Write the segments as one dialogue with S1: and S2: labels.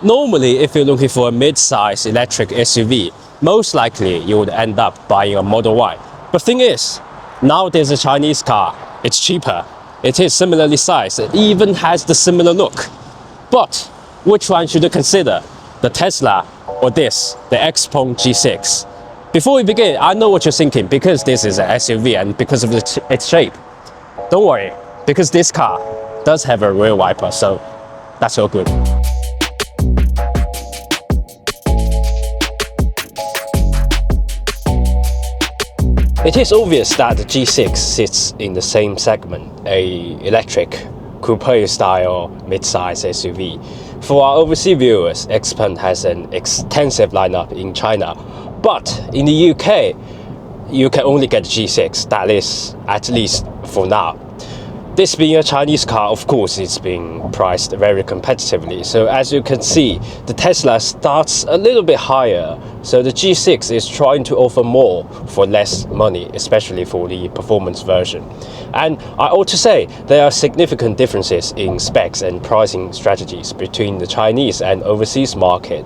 S1: Normally, if you're looking for a mid-size electric SUV, most likely you would end up buying a Model Y. But thing is, now there's a Chinese car, it's cheaper, it is similarly sized, it even has the similar look. But which one should you consider? The Tesla or this, the XPeng G6? Before we begin, I know what you're thinking, because this is an SUV and because of its shape. Don't worry, because this car does have a rear wiper, so that's all good. It is obvious that the G6 sits in the same segment, a electric coupe-style mid-size SUV. For our overseas viewers, XPeng has an extensive lineup in China, but in the UK, you can only get the G6, that is, at least for now. This being a Chinese car, of course, it's being priced very competitively. So as you can see, the Tesla starts a little bit higher. So the G6 is trying to offer more for less money, especially for the performance version. And I ought to say, there are significant differences in specs and pricing strategies between the Chinese and overseas market.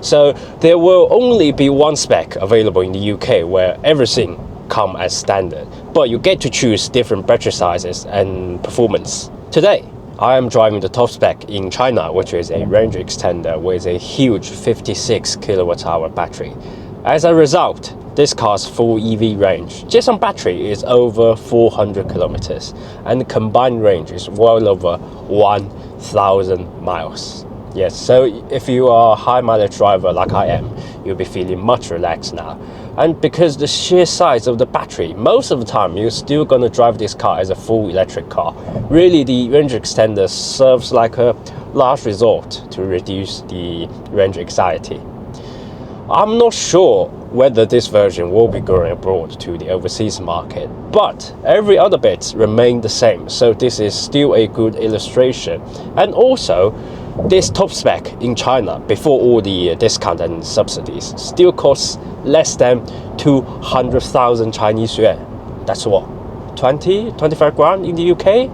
S1: So there will only be one spec available in the UK, where everything come as standard, but you get to choose different battery sizes and performance. Today, I am driving the top spec in China, which is a range extender with a huge 56 kWh battery. As a result, this car's full EV range, just on battery, is over 400 kilometers, and the combined range is well over 1,000 miles. Yes, so if you are a high mileage driver like I am, you'll be feeling much relaxed now. And because the sheer size of the battery, most of the time you're still going to drive this car as a full electric car. Really, the range extender serves like a last resort to reduce the range anxiety. I'm not sure whether this version will be going abroad to the overseas market, but every other bit remain the same, so this is still a good illustration. And also, this top spec in China, before all the discount and subsidies, still costs less than 200,000 Chinese yuan. That's what, 25 grand in the UK?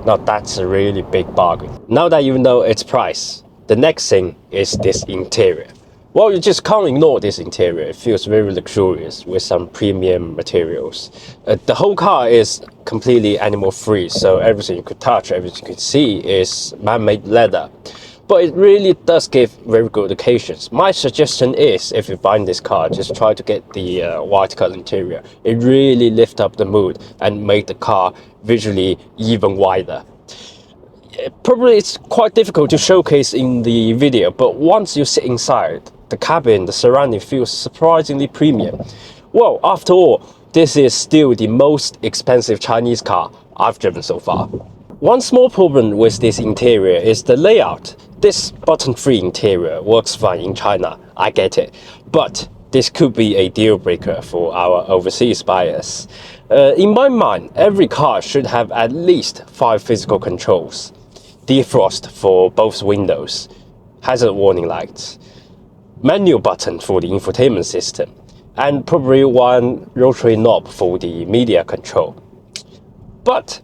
S1: Now that's a really big bargain. Now that you know its price, the next thing is this interior. Well, you just can't ignore this interior. It feels very luxurious with some premium materials. The whole car is completely animal-free, so everything you could touch, everything you could see is man-made leather. But it really does give very good occasions. My suggestion is, if you're buying this car, just try to get the white color interior. It really lifts up the mood and make the car visually even wider. Probably it's quite difficult to showcase in the video, but once you sit inside, the cabin, the surrounding feels surprisingly premium. Well, after all, this is still the most expensive Chinese car I've driven so far. One small problem with this interior is the layout. This button-free interior works fine in China, I get it, but this could be a deal breaker for our overseas buyers. In my mind, every car should have at least 5 physical controls. Defrost for both windows, hazard warning lights, manual button for the infotainment system, and probably one rotary knob for the media control. But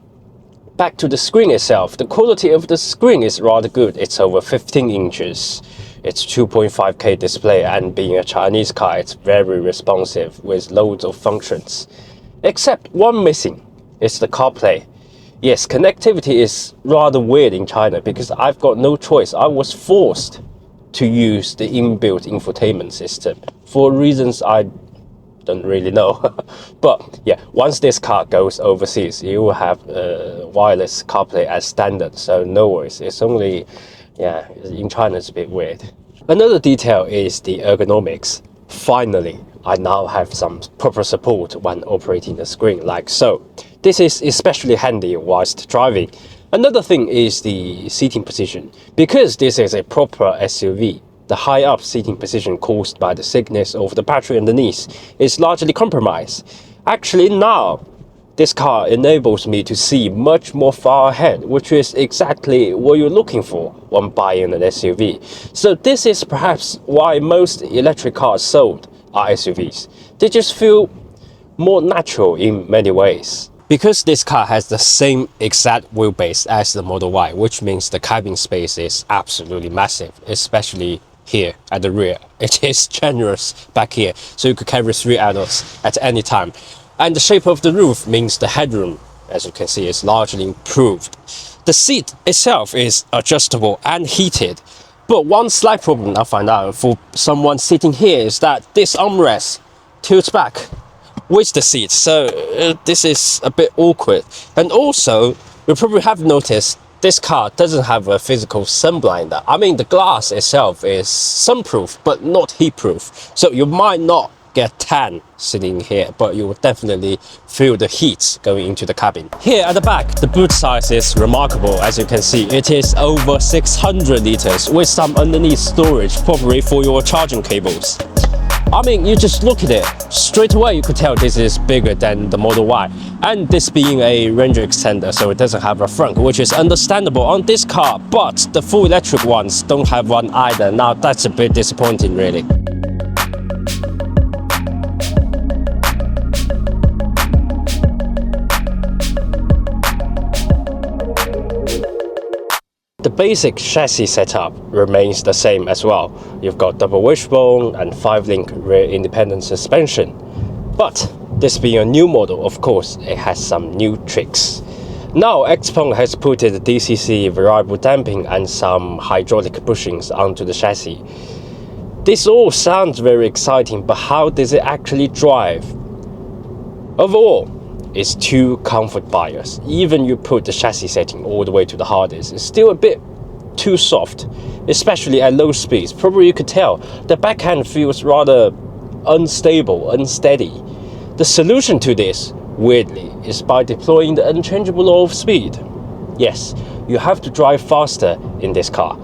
S1: back to the screen itself, the quality of the screen is rather good. It's over 15 inches. It's 2.5K display, and being a Chinese car, it's very responsive with loads of functions. Except one missing, it's the CarPlay. Yes, connectivity is rather weird in China because I've got no choice. I was forced to use the inbuilt infotainment system for reasons I don't really know. But yeah, once this car goes overseas, you will have wireless CarPlay as standard, so no worries. It's only, yeah, in China it's a bit weird. Another detail is the ergonomics. Finally, I now have some proper support when operating the screen, like so. This is especially handy whilst driving. Another thing is the seating position. Because this is a proper SUV, the high-up seating position caused by the thickness of the battery underneath is largely compromised. Actually now, this car enables me to see much more far ahead, which is exactly what you're looking for when buying an SUV. So this is perhaps why most electric cars sold are SUVs. They just feel more natural in many ways. Because this car has the same exact wheelbase as the Model Y, which means the cabin space is absolutely massive, especially here at the rear. It is generous back here, so you could carry 3 adults at any time. And the shape of the roof means the headroom, as you can see, is largely improved. The seat itself is adjustable and heated, but one slight problem I find out for someone sitting here is that this armrest tilts back with the seat, so this is a bit awkward. And also, you probably have noticed this car doesn't have a physical sunblinder. I mean, the glass itself is sunproof, but not heat-proof, so you might not get tan sitting here, but you will definitely feel the heat going into the cabin. Here at the back, the boot size is remarkable. As you can see, it is over 600 liters with some underneath storage, probably for your charging cables. I mean, you just look at it, straight away you could tell this is bigger than the Model Y. And this being a range extender, so it doesn't have a front, which is understandable on this car, but the full electric ones don't have one either. Now that's a bit disappointing, really. The basic chassis setup remains the same as well. You've got double wishbone and 5-link rear independent suspension. But this being a new model, of course, it has some new tricks. Now XPeng has put the DCC variable damping and some hydraulic bushings onto the chassis. This all sounds very exciting, but how does it actually drive? Overall, it's too comfort biased. Even you put the chassis setting all the way to the hardest, it's still a bit too soft, especially at low speeds. Probably you could tell the backhand feels rather unstable, unsteady. The solution to this, weirdly, is by deploying the unchangeable law of speed. Yes, you have to drive faster in this car.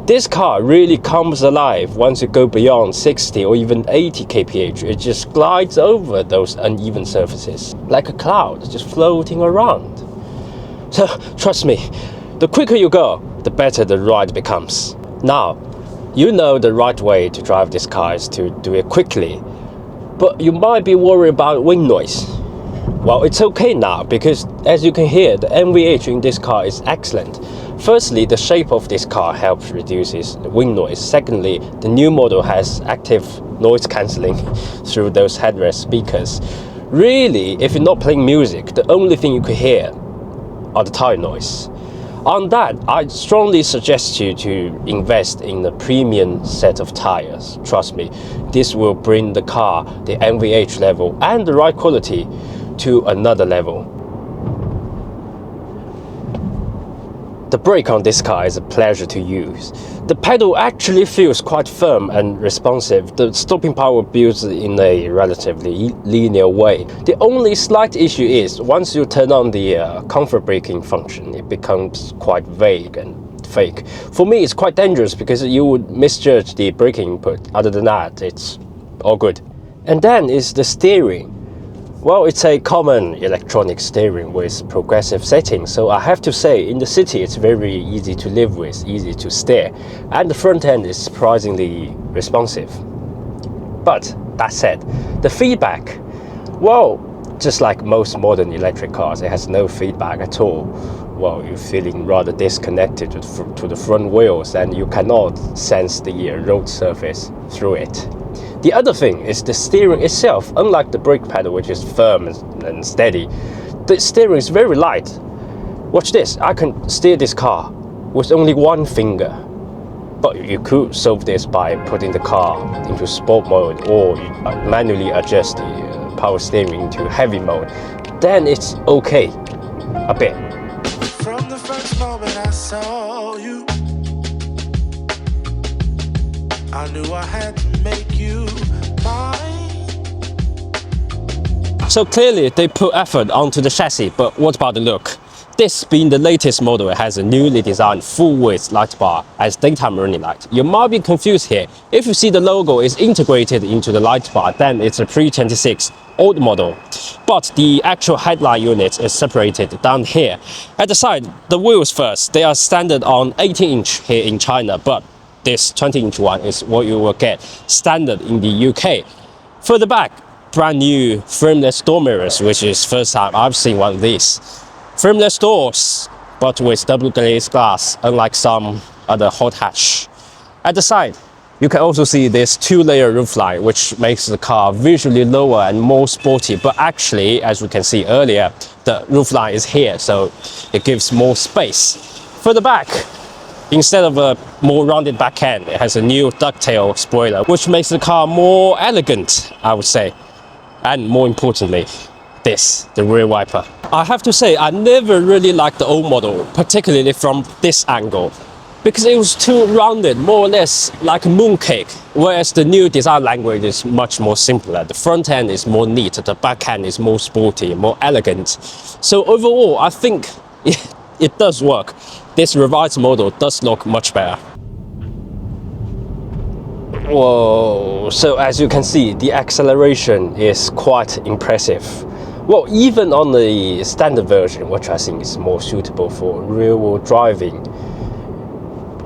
S1: This car really comes alive once you go beyond 60 or even 80 kph. It just glides over those uneven surfaces, like a cloud just floating around. So, trust me, the quicker you go, the better the ride becomes. Now, you know the right way to drive this car is to do it quickly, but you might be worried about wing noise. Well, it's okay now, because as you can hear, the NVH in this car is excellent. Firstly, the shape of this car helps reduce wing noise. Secondly, the new model has active noise cancelling through those headrest speakers. Really, if you're not playing music, the only thing you could hear are the tire noise. On that, I strongly suggest you to invest in a premium set of tires. Trust me, this will bring the car, the NVH level and the ride quality to another level. The brake on this car is a pleasure to use. The pedal actually feels quite firm and responsive. The stopping power builds in a relatively linear way. The only slight issue is once you turn on the comfort braking function, it becomes quite vague and fake. For me, it's quite dangerous because you would misjudge the braking input. Other than that, it's all good. And then is the steering. Well, it's a common electronic steering with progressive settings, so I have to say, in the city it's very easy to live with, easy to steer, and the front end is surprisingly responsive. But that said, the feedback, well, just like most modern electric cars, it has no feedback at all. Well, you're feeling rather disconnected to the front wheels, and you cannot sense the road surface through it. The other thing is the steering itself. Unlike the brake pedal, which is firm and steady, the steering is very light. Watch this, I can steer this car with only one finger. But you could solve this by putting the car into sport mode, or you manually adjust the power steering into heavy mode. Then it's okay, a bit.
S2: From the first moment I saw you, I knew I had to make you mine.
S1: So clearly they put effort onto the chassis, but what about the look? This being the latest model, it has a newly designed full-width light bar as daytime running light. You might be confused here. If you see the logo is integrated into the light bar, then it's a pre-26 old model. But the actual headlight unit is separated down here. At the side, the wheels first. They are standard on 18-inch here in China, but this 20-inch one is what you will get standard in the UK. Further back, brand new frameless door mirrors, which is first time I've seen one of these. Frameless doors, but with double glazed glass, unlike some other hot hatch. At the side, you can also see this two-layer roofline, which makes the car visually lower and more sporty. But actually, as we can see earlier, the roofline is here, so it gives more space. Further back, instead of a more rounded back end, it has a new ducktail spoiler, which makes the car more elegant, I would say. And more importantly, the rear wiper. I have to say, I never really liked the old model, particularly from this angle, because it was too rounded, more or less like a mooncake, whereas the new design language is much more simpler. The front end is more neat, the back end is more sporty, more elegant. So overall, I think it does work. This revised model does look much better. Whoa, so as you can see, the acceleration is quite impressive. Well, even on the standard version, which I think is more suitable for rear-wheel driving,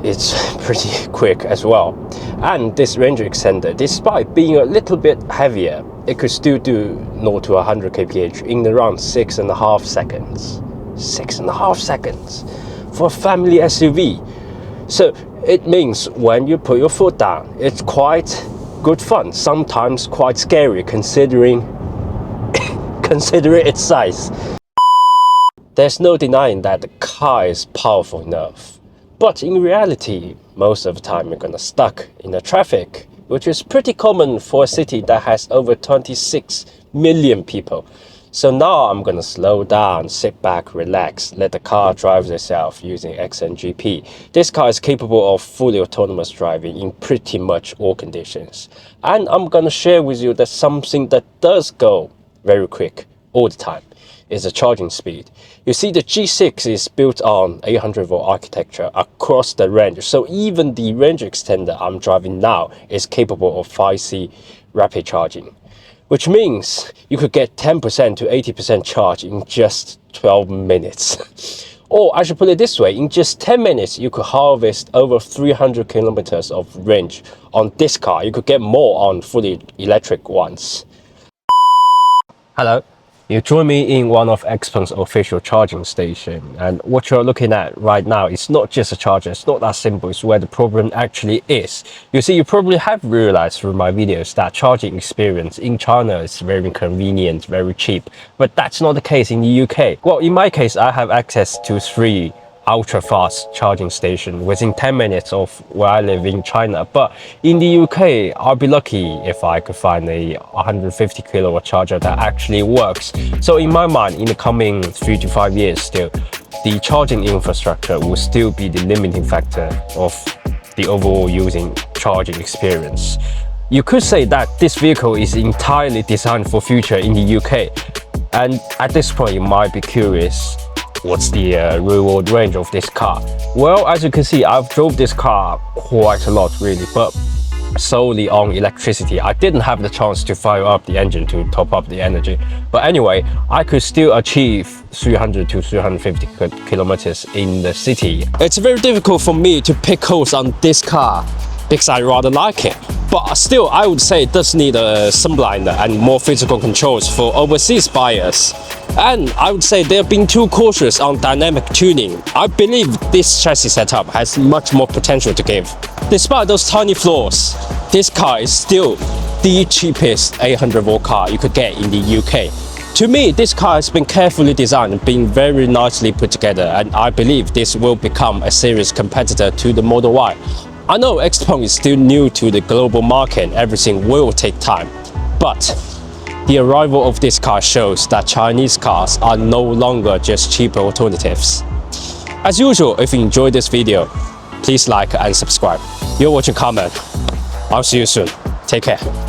S1: it's pretty quick as well. And this range extender, despite being a little bit heavier, it could still do 0 to 100 kph in around 6.5 seconds. 6.5 seconds for a family SUV. So it means when you put your foot down, it's quite good fun, sometimes quite scary considering its size. There's no denying that the car is powerful enough. But in reality, most of the time you're gonna stuck in the traffic, which is pretty common for a city that has over 26 million people. So now I'm gonna slow down, sit back, relax, let the car drive itself using XNGP. This car is capable of fully autonomous driving in pretty much all conditions. And I'm gonna share with you that something that does go very quick all the time is the charging speed. You see, the G6 is built on 800-volt architecture across the range, so even the range extender I'm driving now is capable of 5C rapid charging, which means you could get 10% to 80% charge in just 12 minutes. Or I should put it this way, in just 10 minutes you could harvest over 300 kilometers of range on this car. You could get more on fully electric ones. Hello. You join me in one of XPeng's official charging stations, and what you're looking at right now is not just a charger. It's not that simple. It's where the problem actually is. You see, you probably have realized through my videos that charging experience in China is very convenient, very cheap, but that's not the case in the UK. Well, in my case, I have access to 3 ultra-fast charging station within 10 minutes of where I live in China. But in the UK, I'll be lucky if I could find a 150 kilowatt charger that actually works. So in my mind, in the coming 3 to 5 years still, the charging infrastructure will still be the limiting factor of the overall using charging experience. You could say that this vehicle is entirely designed for future in the UK. And at this point, you might be curious, what's the real-world range of this car? Well, as you can see, I've drove this car quite a lot really, but solely on electricity. I didn't have the chance to fire up the engine to top up the energy. But anyway, I could still achieve 300 to 350 kilometers in the city. It's very difficult for me to pick holes on this car because I rather like it. But still, I would say it does need a sunblinder and more physical controls for overseas buyers. And I would say they're being too cautious on dynamic tuning. I believe this chassis setup has much more potential to give. Despite those tiny flaws, this car is still the cheapest 800-volt car you could get in the UK. To me, this car has been carefully designed and been very nicely put together, and I believe this will become a serious competitor to the Model Y. I know XPeng is still new to the global market and everything will take time, but the arrival of this car shows that Chinese cars are no longer just cheaper alternatives. As usual, if you enjoyed this video, please like and subscribe. You're watching Carmen. I'll see you soon. Take care.